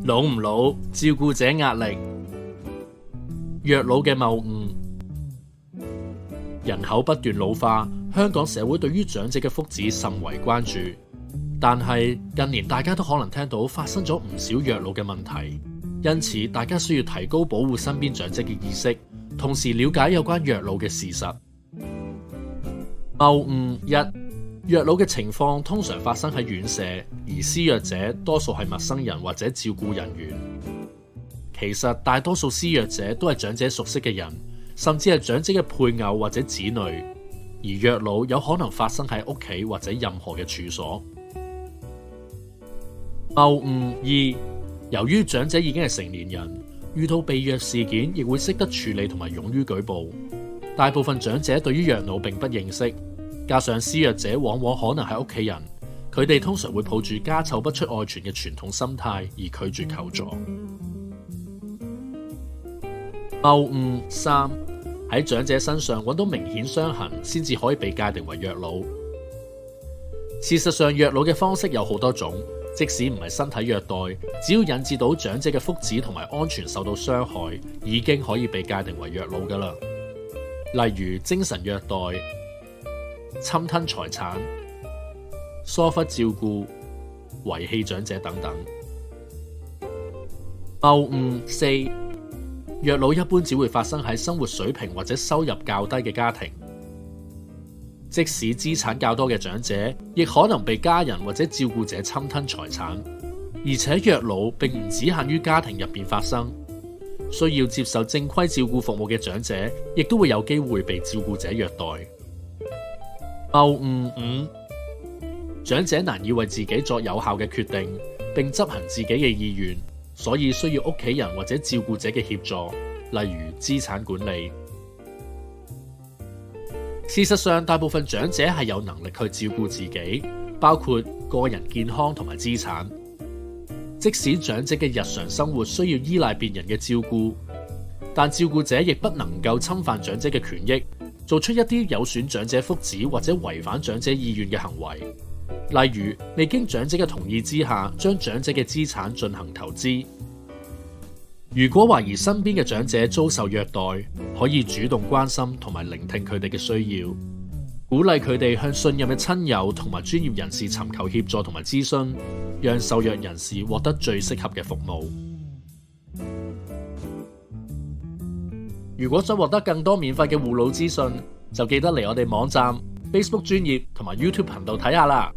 老唔老，照顧者壓力，虐老嘅謬誤。人口不斷老化，香港社會對於長者嘅福祉甚為關注。但係近年大家都可能聽到發生咗唔少虐老嘅問題，因此大家需要提高保護身邊長者嘅意識，同時了解有關虐老嘅事實。謬誤一：虐老嘅情況通常發生喺院舍，而施虐者多數係陌生人或者照顧人員。其實大多數施虐者都係長者熟悉嘅人，甚至係長者嘅配偶或者子女，而虐老有可能發生喺屋企或者任何嘅處所。謬誤二：由於長者已經係成年人，遇到被虐事件亦會識得處理同埋勇於舉報。大部分長者對於虐老並不認識，加上施虐者往往可能係屋企人，佢哋通常會抱住家醜不出外傳嘅傳統心態而拒絕求助。謬誤三：喺長者身上揾到明顯傷痕先至可以被界定為虐老。事實上，虐老嘅方式有好多種，即使唔係身體虐待，只要引致到長者嘅福祉同埋安全受到傷害，已經可以被界定為虐老㗎喇。例如精神虐待、侵吞財產、疏忽照顧、遺棄長者等等。謬誤四：虐老一般只會發生喺生活水平或者收入較低嘅家庭，即使資產較多嘅長者，亦可能被家人或者照顧者侵吞財產。而且虐老並唔只限於家庭入邊發生，需要接受正規照顧服務嘅長者，亦都會有機會被照顧者虐待。謬誤五：長者難以為自己作有效嘅決定，並執行自己嘅意願，所以需要屋企人或者照顧者嘅協助，例如資產管理。事實上，大部分長者係有能力去照顧自己，包括個人健康同埋資產。即使長者嘅日常生活需要依賴別人嘅照顧，但照顧者亦不能夠侵犯長者嘅權益，做出一啲有損長者福祉或者違反長者意願嘅行為，例如未經長者嘅同意之下將長者嘅資產進行投資。如果懷疑身邊嘅長者遭受虐待，可以主動關心同埋聆聽佢哋嘅需要，鼓勵佢哋向信任嘅親友同埋專業人士尋求協助同埋諮詢，讓受虐人士獲得最適合嘅服務。如果想獲得更多免費嘅護老資訊，就記得嚟我哋網站、Facebook 專頁同埋 YouTube 頻道睇下啦。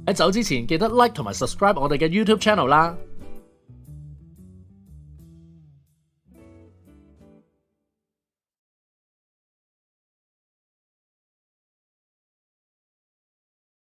喺走之前記得 like 同埋 subscribe 我哋嘅 YouTube channel 啦。